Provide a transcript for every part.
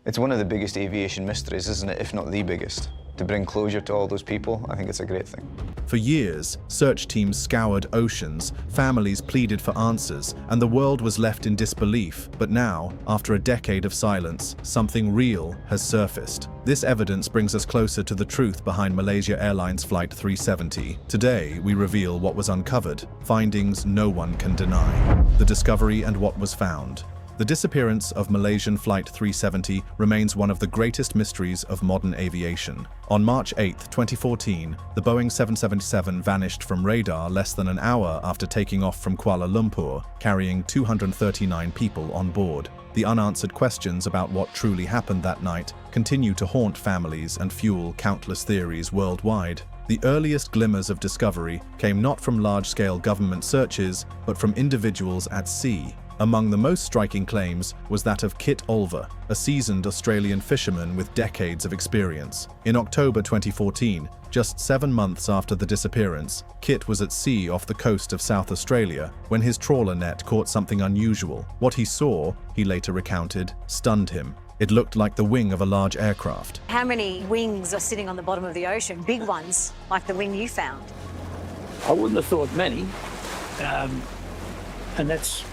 It's one of the biggest aviation mysteries, isn't it, if not the biggest? To bring closure to all those people, I think it's a great thing. For years, search teams scoured oceans, families pleaded for answers, and the world was left in disbelief. But now, after a decade of silence, something real has surfaced. This evidence brings us closer to the truth behind Malaysia Airlines Flight 370. Today, we reveal what was uncovered, findings no one can deny, the discovery and what was found. The disappearance of Malaysian Flight 370 remains one of the greatest mysteries of modern aviation. On March 8, 2014, the Boeing 777 vanished from radar less than an hour after taking off from Kuala Lumpur, carrying 239 people on board. The unanswered questions about what truly happened that night continue to haunt families and fuel countless theories worldwide. The earliest glimmers of discovery came not from large-scale government searches, but from individuals at sea. Among the most striking claims was that of Kit Olver, a seasoned Australian fisherman with decades of experience. In October 2014, just 7 months after the disappearance, Kit was at sea off the coast of South Australia when his trawler net caught something unusual. What he saw, he later recounted, stunned him. It looked like the wing of a large aircraft. How many wings are sitting on the bottom of the ocean? Big ones, like the wing you found? I wouldn't have thought many, and that's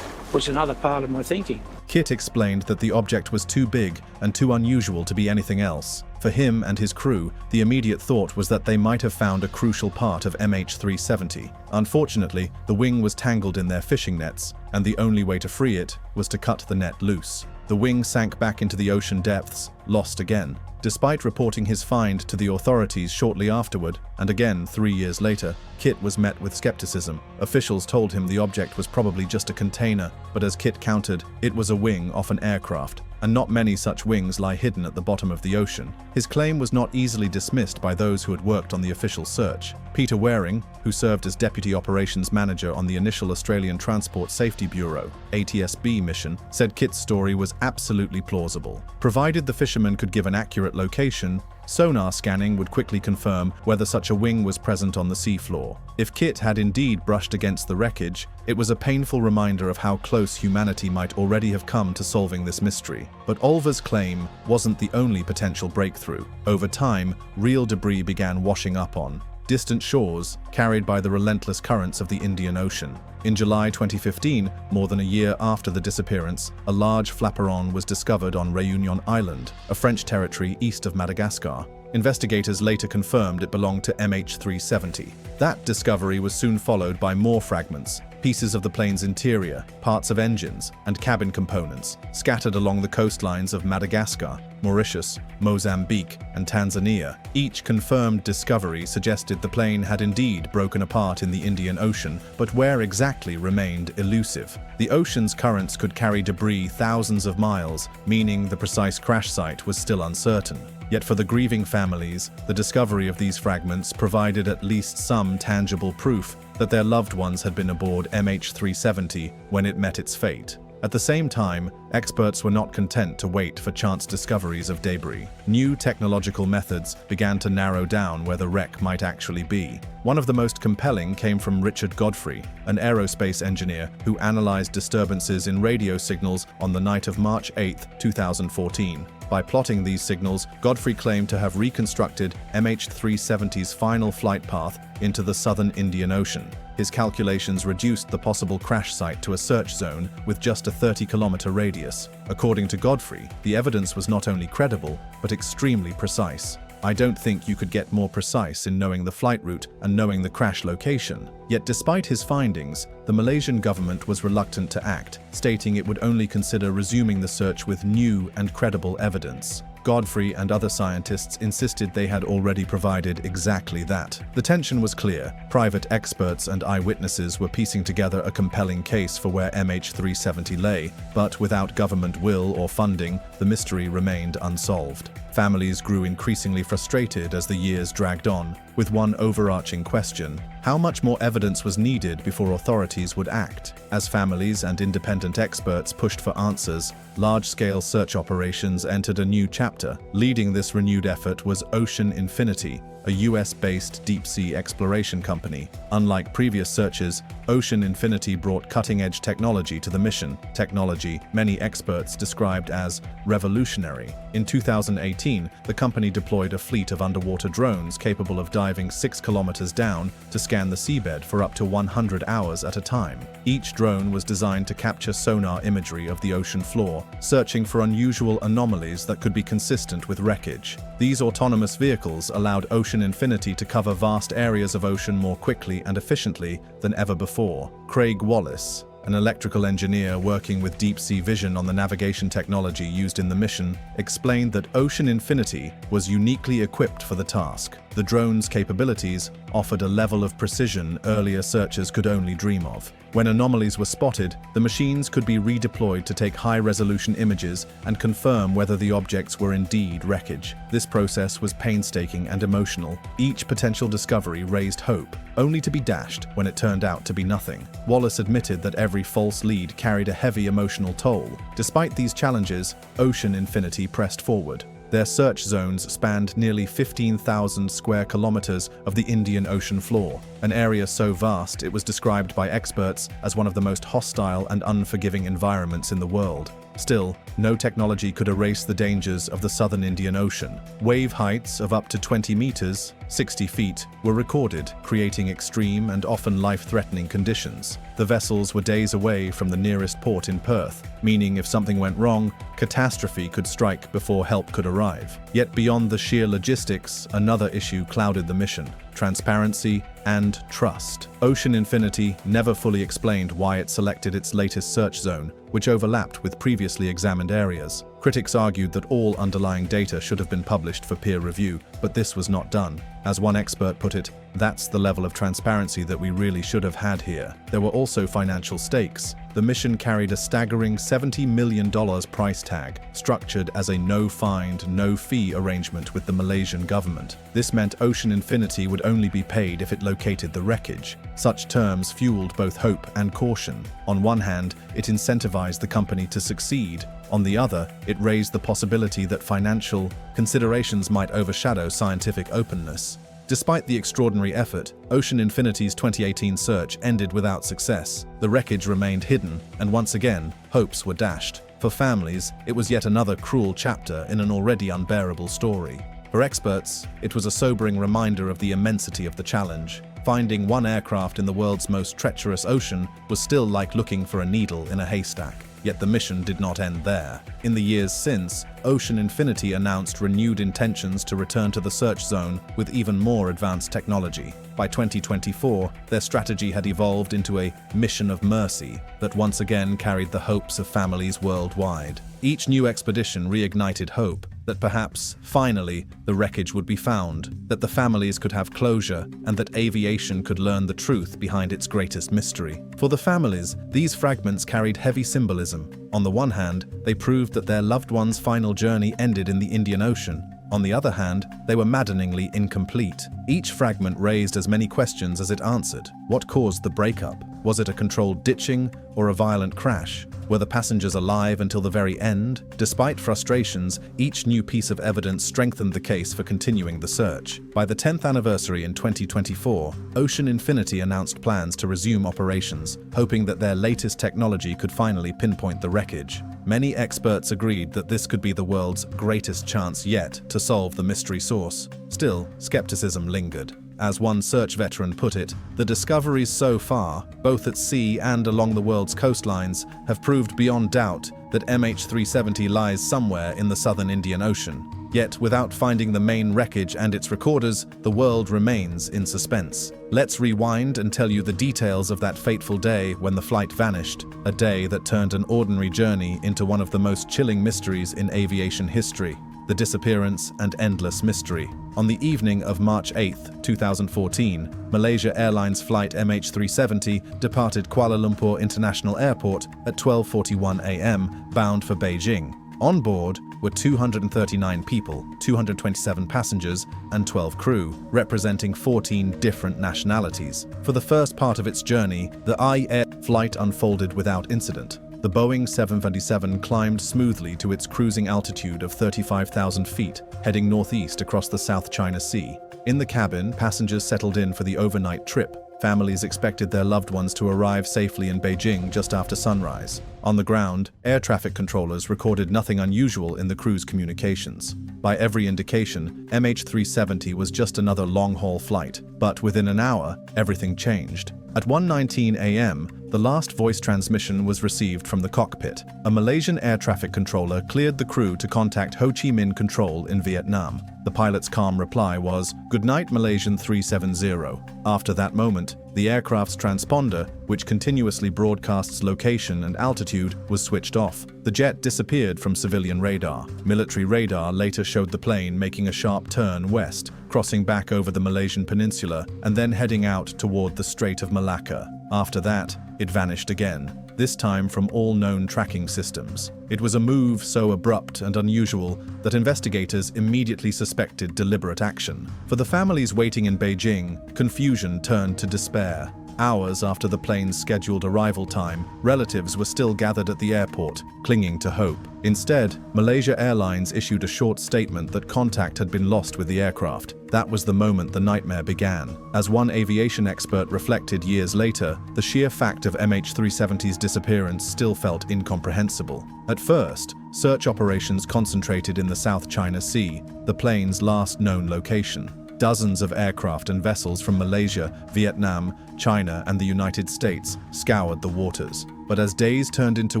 was another part of my thinking. Kit explained that the object was too big and too unusual to be anything else. For him and his crew, the immediate thought was that they might have found a crucial part of MH370. Unfortunately, the wing was tangled in their fishing nets, and the only way to free it was to cut the net loose. The wing sank back into the ocean depths, lost again. Despite reporting his find to the authorities shortly afterward, and again 3 years later, Kit was met with skepticism. Officials told him the object was probably just a container, but as Kit countered, it was a wing off an aircraft, and not many such wings lie hidden at the bottom of the ocean. His claim was not easily dismissed by those who had worked on the official search. Peter Waring, who served as Deputy Operations Manager on the initial Australian Transport Safety Bureau (ATSB) mission, said Kit's story was absolutely plausible. Provided the fisherman could give an accurate location, sonar scanning would quickly confirm whether such a wing was present on the seafloor. If Kit had indeed brushed against the wreckage, it was a painful reminder of how close humanity might already have come to solving this mystery. But Olver's claim wasn't the only potential breakthrough. Over time, real debris began washing up on distant shores, carried by the relentless currents of the Indian Ocean. In July 2015, more than a year after the disappearance, a large flaperon was discovered on Réunion Island, a French territory east of Madagascar. Investigators later confirmed it belonged to MH370. That discovery was soon followed by more fragments, pieces of the plane's interior, parts of engines, and cabin components, scattered along the coastlines of Madagascar, Mauritius, Mozambique, and Tanzania. Each confirmed discovery suggested the plane had indeed broken apart in the Indian Ocean, but where exactly remained elusive. The ocean's currents could carry debris thousands of miles, meaning the precise crash site was still uncertain. Yet for the grieving families, the discovery of these fragments provided at least some tangible proof that their loved ones had been aboard MH370 when it met its fate. At the same time, experts were not content to wait for chance discoveries of debris. New technological methods began to narrow down where the wreck might actually be. One of the most compelling came from Richard Godfrey, an aerospace engineer who analyzed disturbances in radio signals on the night of March 8, 2014. By plotting these signals, Godfrey claimed to have reconstructed MH370's final flight path into the southern Indian Ocean. His calculations reduced the possible crash site to a search zone with just a 30-kilometer radius. According to Godfrey, the evidence was not only credible, but extremely precise. I don't think you could get more precise in knowing the flight route and knowing the crash location. Yet despite his findings, the Malaysian government was reluctant to act, stating it would only consider resuming the search with new and credible evidence. Godfrey and other scientists insisted they had already provided exactly that. The tension was clear. Private experts and eyewitnesses were piecing together a compelling case for where MH370 lay, but without government will or funding, the mystery remained unsolved. Families grew increasingly frustrated as the years dragged on, with one overarching question: how much more evidence was needed before authorities would act? As families and independent experts pushed for answers, large-scale search operations entered a new chapter chapter. Leading this renewed effort was Ocean Infinity, a US-based deep-sea exploration company. Unlike previous searches, Ocean Infinity brought cutting-edge technology to the mission, technology many experts described as revolutionary. In 2018, the company deployed a fleet of underwater drones capable of diving 6 kilometers down to scan the seabed for up to 100 hours at a time. Each drone was designed to capture sonar imagery of the ocean floor, searching for unusual anomalies that could be consistent with wreckage. These autonomous vehicles allowed Ocean Infinity to cover vast areas of ocean more quickly and efficiently than ever before. Craig Wallace, an electrical engineer working with deep-sea vision on the navigation technology used in the mission, explained that Ocean Infinity was uniquely equipped for the task. The drone's capabilities offered a level of precision earlier searchers could only dream of. When anomalies were spotted, the machines could be redeployed to take high-resolution images and confirm whether the objects were indeed wreckage. This process was painstaking and emotional. Each potential discovery raised hope, only to be dashed when it turned out to be nothing. Wallace admitted that every false lead carried a heavy emotional toll. Despite these challenges, Ocean Infinity pressed forward. Their search zones spanned nearly 15,000 square kilometers of the Indian Ocean floor, an area so vast it was described by experts as one of the most hostile and unforgiving environments in the world. Still, no technology could erase the dangers of the southern Indian Ocean. Wave heights of up to 20 meters, 60 feet, were recorded, creating extreme and often life-threatening conditions. The vessels were days away from the nearest port in Perth, meaning if something went wrong, catastrophe could strike before help could arrive. Yet beyond the sheer logistics, another issue clouded the mission: transparency and trust. Ocean Infinity never fully explained why it selected its latest search zone, which overlapped with previously examined areas. Critics argued that all underlying data should have been published for peer review, but this was not done. As one expert put it, "That's the level of transparency that we really should have had here." There were also financial stakes. The mission carried a staggering $70 million price tag, structured as a no-find, no-fee arrangement with the Malaysian government. This meant Ocean Infinity would only be paid if it located the wreckage. Such terms fueled both hope and caution. On one hand, it incentivized the company to succeed. On the other, it raised the possibility that financial considerations might overshadow scientific openness. Despite the extraordinary effort, Ocean Infinity's 2018 search ended without success. The wreckage remained hidden, and once again, hopes were dashed. For families, it was yet another cruel chapter in an already unbearable story. For experts, it was a sobering reminder of the immensity of the challenge. Finding one aircraft in the world's most treacherous ocean was still like looking for a needle in a haystack. Yet the mission did not end there. In the years since, Ocean Infinity announced renewed intentions to return to the search zone with even more advanced technology. By 2024, their strategy had evolved into a mission of mercy that once again carried the hopes of families worldwide. Each new expedition reignited hope that perhaps, finally, the wreckage would be found, that the families could have closure, and that aviation could learn the truth behind its greatest mystery. For the families, these fragments carried heavy symbolism. On the one hand, they proved that their loved one's final journey ended in the Indian Ocean. On the other hand, they were maddeningly incomplete. Each fragment raised as many questions as it answered. What caused the breakup? Was it a controlled ditching or a violent crash? Were the passengers alive until the very end? Despite frustrations, each new piece of evidence strengthened the case for continuing the search. By the 10th anniversary in 2024, Ocean Infinity announced plans to resume operations, hoping that their latest technology could finally pinpoint the wreckage. Many experts agreed that this could be the world's greatest chance yet to solve the mystery source. Still, skepticism lingered. As one search veteran put it, the discoveries so far, both at sea and along the world's coastlines, have proved beyond doubt that MH370 lies somewhere in the southern Indian Ocean. Yet, without finding the main wreckage and its recorders, the world remains in suspense. Let's rewind and tell you the details of that fateful day when the flight vanished, a day that turned an ordinary journey into one of the most chilling mysteries in aviation history. The disappearance and endless mystery. On the evening of March 8, 2014, Malaysia Airlines flight MH370 departed Kuala Lumpur International Airport at 12:41 a.m., bound for Beijing. On board were 239 people, 227 passengers, and 12 crew, representing 14 different nationalities. For the first part of its journey, the I Air flight unfolded without incident. The Boeing 757 climbed smoothly to its cruising altitude of 35,000 feet, heading northeast across the South China Sea. In the cabin, passengers settled in for the overnight trip. Families expected their loved ones to arrive safely in Beijing just after sunrise. On the ground, air traffic controllers recorded nothing unusual in the crew's communications. By every indication, MH370 was just another long-haul flight. But within an hour, everything changed. At 1:19 a.m., the last voice transmission was received from the cockpit. A Malaysian air traffic controller cleared the crew to contact Ho Chi Minh Control in Vietnam. The pilot's calm reply was, "Good night, Malaysian 370. After that moment, the aircraft's transponder, which continuously broadcasts location and altitude, was switched off. The jet disappeared from civilian radar. Military radar later showed the plane making a sharp turn west, crossing back over the Malaysian peninsula, and then heading out toward the Strait of Malacca. After that, it vanished again, this time from all known tracking systems. It was a move so abrupt and unusual that investigators immediately suspected deliberate action. For the families waiting in Beijing, confusion turned to despair. Hours after the plane's scheduled arrival time, relatives were still gathered at the airport, clinging to hope. Instead, Malaysia Airlines issued a short statement that contact had been lost with the aircraft. That was the moment the nightmare began. As one aviation expert reflected years later, the sheer fact of MH370's disappearance still felt incomprehensible. At first, search operations concentrated in the South China Sea, the plane's last known location. Dozens of aircraft and vessels from Malaysia, Vietnam, China, and the United States scoured the waters. But as days turned into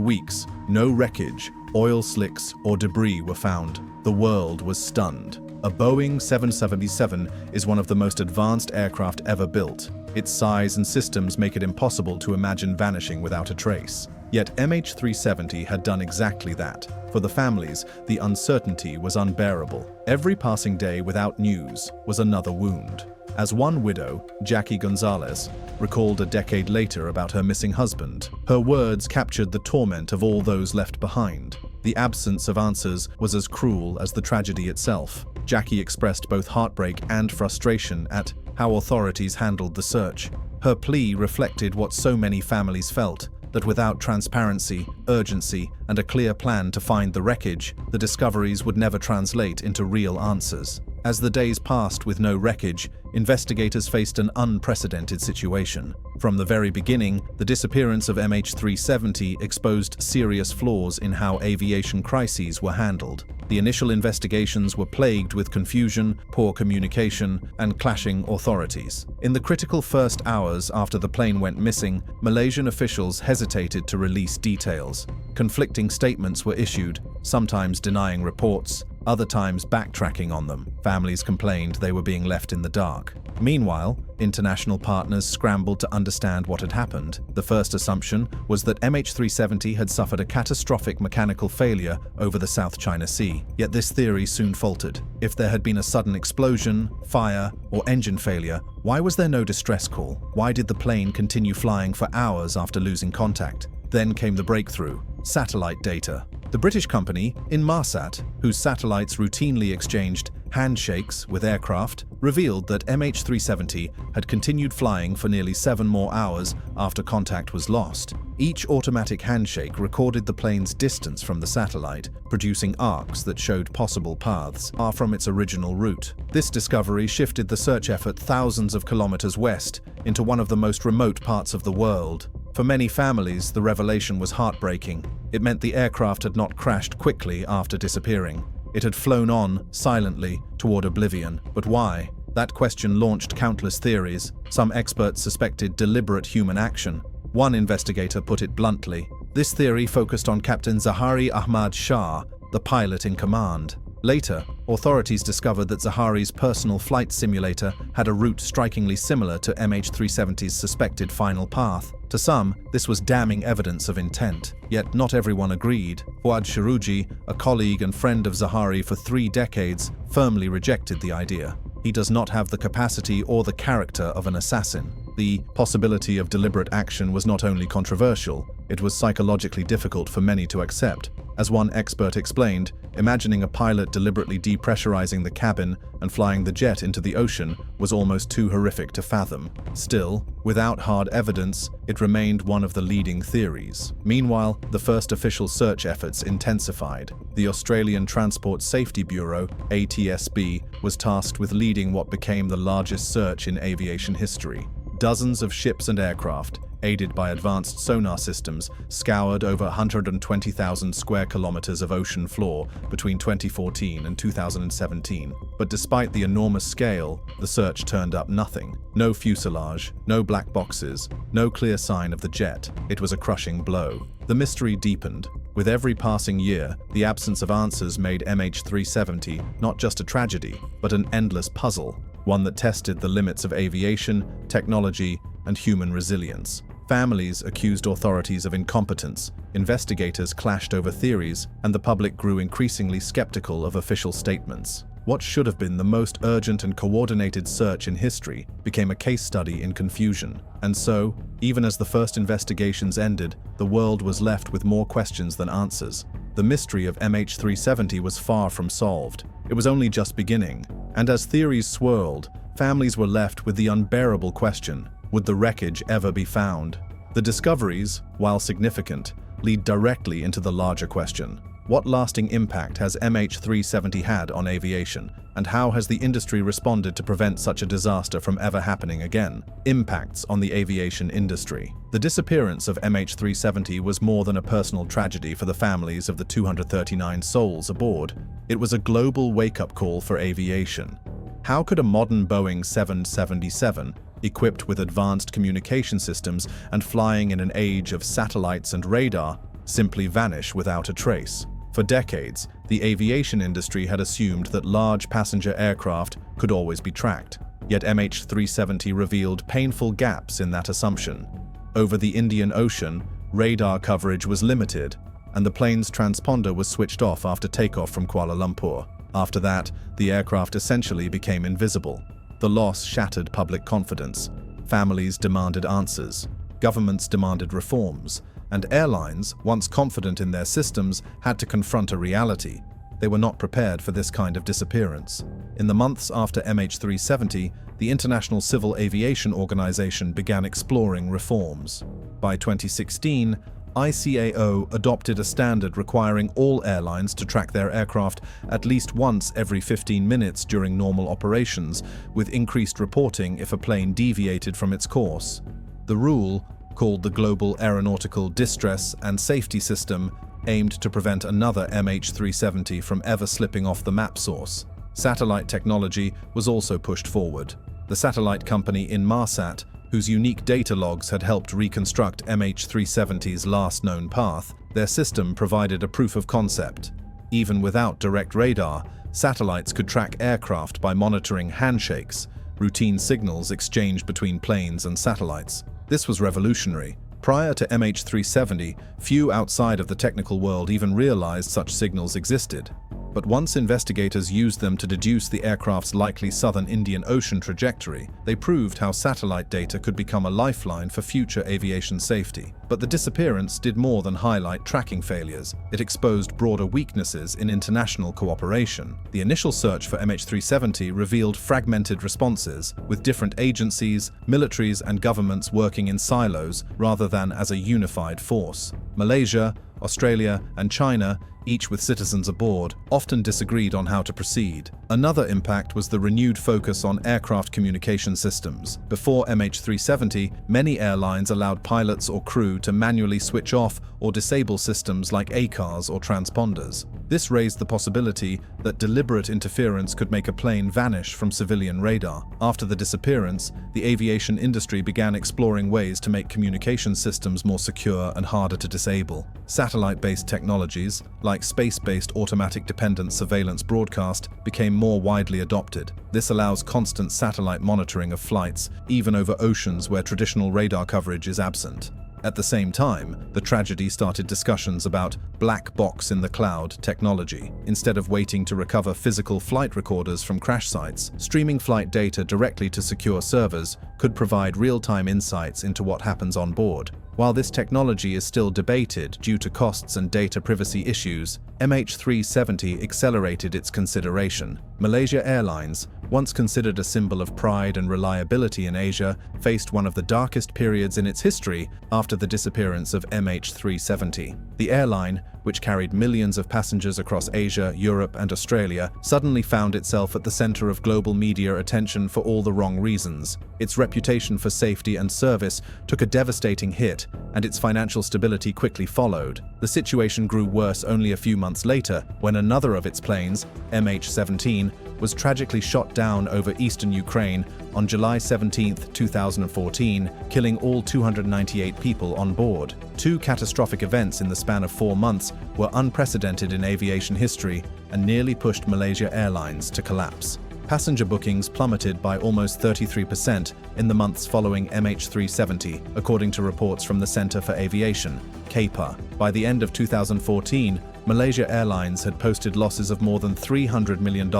weeks, no wreckage, oil slicks, or debris were found. The world was stunned. A Boeing 777 is one of the most advanced aircraft ever built. Its size and systems make it impossible to imagine vanishing without a trace. Yet MH370 had done exactly that. For the families, the uncertainty was unbearable. Every passing day without news was another wound. As one widow, Jackie Gonzalez, recalled a decade later about her missing husband, her words captured the torment of all those left behind. The absence of answers was as cruel as the tragedy itself. Jackie expressed both heartbreak and frustration at how authorities handled the search. Her plea reflected what so many families felt, that without transparency, urgency, and a clear plan to find the wreckage, the discoveries would never translate into real answers. As the days passed with no wreckage, investigators faced an unprecedented situation. From the very beginning, the disappearance of MH370 exposed serious flaws in how aviation crises were handled. The initial investigations were plagued with confusion, poor communication, and clashing authorities. In the critical first hours after the plane went missing, Malaysian officials hesitated to release details. Conflicting statements were issued, sometimes denying reports, other times backtracking on them. Families complained they were being left in the dark. Meanwhile, international partners scrambled to understand what had happened. The first assumption was that MH370 had suffered a catastrophic mechanical failure over the South China Sea. Yet this theory soon faltered. If there had been a sudden explosion, fire, or engine failure, why was there no distress call? Why did the plane continue flying for hours after losing contact? Then came the breakthrough: satellite data. The British company, Inmarsat, whose satellites routinely exchanged handshakes with aircraft, revealed that MH370 had continued flying for nearly 7 more hours after contact was lost. Each automatic handshake recorded the plane's distance from the satellite, producing arcs that showed possible paths far from its original route. This discovery shifted the search effort thousands of kilometers west into one of the most remote parts of the world. For many families, the revelation was heartbreaking. It meant the aircraft had not crashed quickly after disappearing. It had flown on, silently, toward oblivion. But why? That question launched countless theories. Some experts suspected deliberate human action. One investigator put it bluntly. This theory focused on Captain Zahari Ahmad Shah, the pilot in command. Later, authorities discovered that Zahari's personal flight simulator had a route strikingly similar to MH370's suspected final path. To some, this was damning evidence of intent. Yet not everyone agreed. Fuad Sharuji, a colleague and friend of Zahari for 3 decades, firmly rejected the idea. He does not have the capacity or the character of an assassin. The possibility of deliberate action was not only controversial, it was psychologically difficult for many to accept. As one expert explained, imagining a pilot deliberately depressurizing the cabin and flying the jet into the ocean was almost too horrific to fathom. Still, without hard evidence, it remained one of the leading theories. Meanwhile, the first official search efforts intensified. The Australian Transport Safety Bureau, ATSB, was tasked with leading what became the largest search in aviation history. Dozens of ships and aircraft, aided by advanced sonar systems, scoured over 120,000 square kilometers of ocean floor between 2014 and 2017. But despite the enormous scale, the search turned up nothing. No fuselage, no black boxes, no clear sign of the jet. It was a crushing blow. The mystery deepened. With every passing year, the absence of answers made MH370 not just a tragedy, but an endless puzzle, one that tested the limits of aviation, technology, and human resilience. Families accused authorities of incompetence, investigators clashed over theories, and the public grew increasingly skeptical of official statements. What should have been the most urgent and coordinated search in history became a case study in confusion. And so, even as the first investigations ended, the world was left with more questions than answers. The mystery of MH370 was far from solved. It was only just beginning. And as theories swirled, families were left with the unbearable question: would the wreckage ever be found? The discoveries, while significant, lead directly into the larger question. What lasting impact has MH370 had on aviation, and how has the industry responded to prevent such a disaster from ever happening again? Impacts on the aviation industry. The disappearance of MH370 was more than a personal tragedy for the families of the 239 souls aboard. It was a global wake-up call for aviation. How could a modern Boeing 777, equipped with advanced communication systems and flying in an age of satellites and radar, simply vanish without a trace? For decades, the aviation industry had assumed that large passenger aircraft could always be tracked. Yet MH370 revealed painful gaps in that assumption. Over the Indian Ocean, radar coverage was limited, and the plane's transponder was switched off after takeoff from Kuala Lumpur. After that, the aircraft essentially became invisible. The loss shattered public confidence. Families demanded answers. Governments demanded reforms. And airlines, once confident in their systems, had to confront a reality. They were not prepared for this kind of disappearance. In the months after MH370, the International Civil Aviation Organization began exploring reforms. By 2016, ICAO adopted a standard requiring all airlines to track their aircraft at least once every 15 minutes during normal operations, with increased reporting if a plane deviated from its course. The rule, called the Global Aeronautical Distress and Safety System, aimed to prevent another MH370 from ever slipping off the map source. Satellite technology was also pushed forward. The satellite company Inmarsat, whose unique data logs had helped reconstruct MH370's last known path, their system provided a proof of concept. Even without direct radar, satellites could track aircraft by monitoring handshakes, routine signals exchanged between planes and satellites. This was revolutionary. Prior to MH370, few outside of the technical world even realized such signals existed. But once investigators used them to deduce the aircraft's likely southern Indian Ocean trajectory, they proved how satellite data could become a lifeline for future aviation safety. But the disappearance did more than highlight tracking failures. It exposed broader weaknesses in international cooperation. The initial search for MH370 revealed fragmented responses, with different agencies, militaries, and governments working in silos rather than as a unified force. Malaysia, Australia, and China, each with citizens aboard, often disagreed on how to proceed. Another impact was the renewed focus on aircraft communication systems. Before MH370, many airlines allowed pilots or crew to manually switch off or disable systems like ACARs or transponders. This raised the possibility that deliberate interference could make a plane vanish from civilian radar. After the disappearance, the aviation industry began exploring ways to make communication systems more secure and harder to disable. Satellite-based technologies, like space-based automatic dependent surveillance broadcast, became more widely adopted. This allows constant satellite monitoring of flights, even over oceans where traditional radar coverage is absent. At the same time, the tragedy started discussions about black box in the cloud technology. Instead of waiting to recover physical flight recorders from crash sites, streaming flight data directly to secure servers could provide real-time insights into what happens on board. While this technology is still debated due to costs and data privacy issues, MH370 accelerated its consideration. Malaysia Airlines, once considered a symbol of pride and reliability in Asia, faced one of the darkest periods in its history after the disappearance of MH370. The airline, which carried millions of passengers across Asia, Europe, and Australia, suddenly found itself at the center of global media attention for all the wrong reasons. Its reputation for safety and service took a devastating hit, and its financial stability quickly followed. The situation grew worse only a few months later, when another of its planes, MH17, was tragically shot down over eastern Ukraine on July 17, 2014, killing all 298 people on board. Two catastrophic events in the span of 4 months were unprecedented in aviation history and nearly pushed Malaysia Airlines to collapse. Passenger bookings plummeted by almost 33% in the months following MH370, according to reports from the Center for Aviation, CAPA. By the end of 2014, Malaysia Airlines had posted losses of more than $300 million,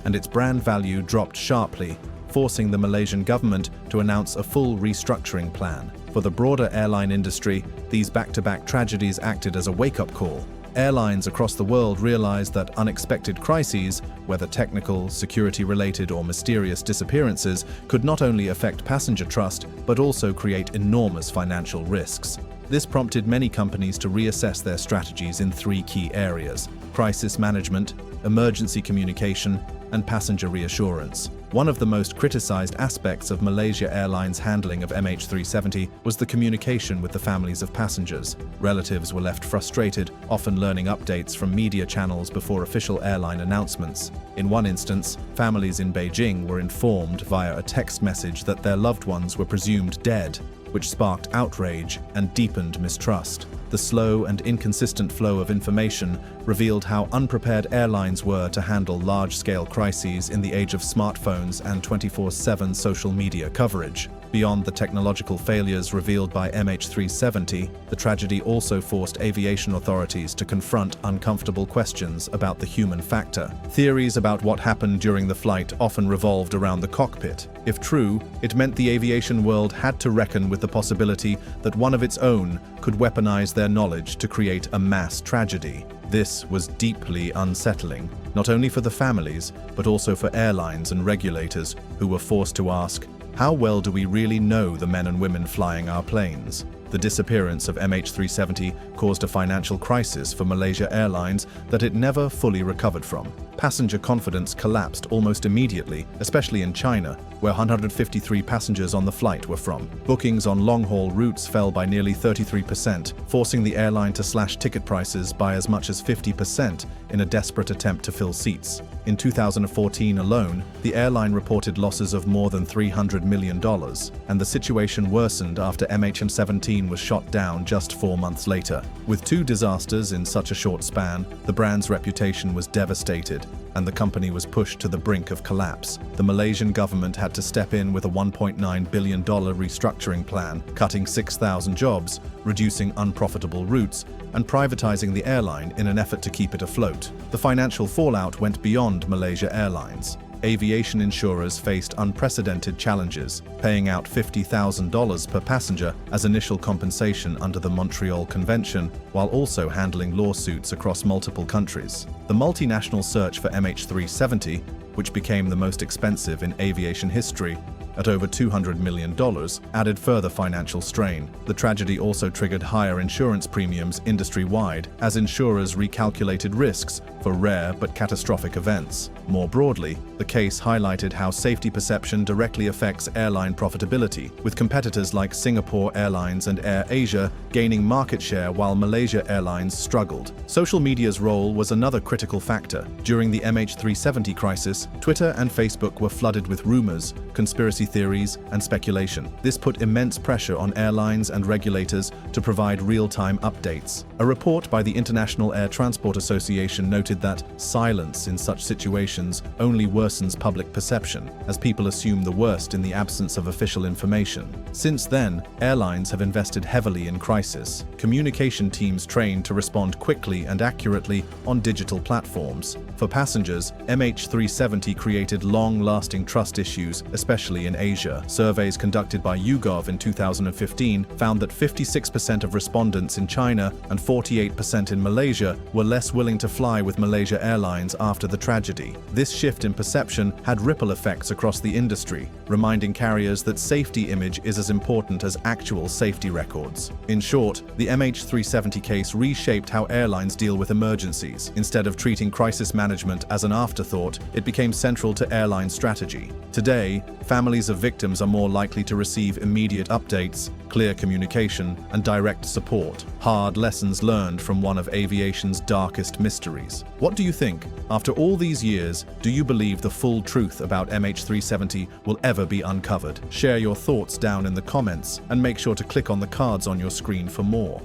and its brand value dropped sharply, forcing the Malaysian government to announce a full restructuring plan. For the broader airline industry, these back-to-back tragedies acted as a wake-up call. Airlines across the world realized that unexpected crises, whether technical, security-related, or mysterious disappearances, could not only affect passenger trust, but also create enormous financial risks. This prompted many companies to reassess their strategies in 3 key areas: crisis management, emergency communication, and passenger reassurance. One of the most criticized aspects of Malaysia Airlines' handling of MH370 was the communication with the families of passengers. Relatives were left frustrated, often learning updates from media channels before official airline announcements. In one instance, families in Beijing were informed via a text message that their loved ones were presumed dead, which sparked outrage and deepened mistrust. The slow and inconsistent flow of information revealed how unprepared airlines were to handle large-scale crises in the age of smartphones and 24/7 social media coverage. Beyond the technological failures revealed by MH370, the tragedy also forced aviation authorities to confront uncomfortable questions about the human factor. Theories about what happened during the flight often revolved around the cockpit. If true, it meant the aviation world had to reckon with the possibility that one of its own could weaponize their knowledge to create a mass tragedy. This was deeply unsettling, not only for the families, but also for airlines and regulators who were forced to ask, how well do we really know the men and women flying our planes? The disappearance of MH370 caused a financial crisis for Malaysia Airlines that it never fully recovered from. Passenger confidence collapsed almost immediately, especially in China, where 153 passengers on the flight were from. Bookings on long-haul routes fell by nearly 33%, forcing the airline to slash ticket prices by as much as 50% in a desperate attempt to fill seats. In 2014 alone, the airline reported losses of more than $300 million, and the situation worsened after MH17 was shot down just 4 months later. With 2 disasters in such a short span, the brand's reputation was devastated, and the company was pushed to the brink of collapse. The Malaysian government had to step in with a $1.9 billion restructuring plan, cutting 6,000 jobs, reducing unprofitable routes, and privatizing the airline in an effort to keep it afloat. The financial fallout went beyond Malaysia Airlines. Aviation insurers faced unprecedented challenges, paying out $50,000 per passenger as initial compensation under the Montreal Convention, while also handling lawsuits across multiple countries. The multinational search for MH370, which became the most expensive in aviation history, at over $200 million, added further financial strain. The tragedy also triggered higher insurance premiums industry-wide as insurers recalculated risks for rare but catastrophic events. More broadly, the case highlighted how safety perception directly affects airline profitability, with competitors like Singapore Airlines and Air Asia gaining market share while Malaysia Airlines struggled. Social media's role was another critical factor. During the MH370 crisis, Twitter and Facebook were flooded with rumors, conspiracy theories, and speculation. This put immense pressure on airlines and regulators to provide real-time updates. A report by the International Air Transport Association noted that silence in such situations only worsens public perception, as people assume the worst in the absence of official information. Since then, airlines have invested heavily in crisis. Communication teams trained to respond quickly and accurately on digital platforms. For passengers, MH370 created long-lasting trust issues, especially in in Asia. Surveys conducted by YouGov in 2015 found that 56% of respondents in China and 48% in Malaysia were less willing to fly with Malaysia Airlines after the tragedy. This shift in perception had ripple effects across the industry, reminding carriers that safety image is as important as actual safety records. In short, the MH370 case reshaped how airlines deal with emergencies. Instead of treating crisis management as an afterthought, it became central to airline strategy. Today, families of victims are more likely to receive immediate updates, clear communication, and direct support. Hard lessons learned from one of aviation's darkest mysteries. What do you think? After all these years, do you believe the full truth about MH370 will ever be uncovered? Share your thoughts down in the comments and make sure to click on the cards on your screen for more.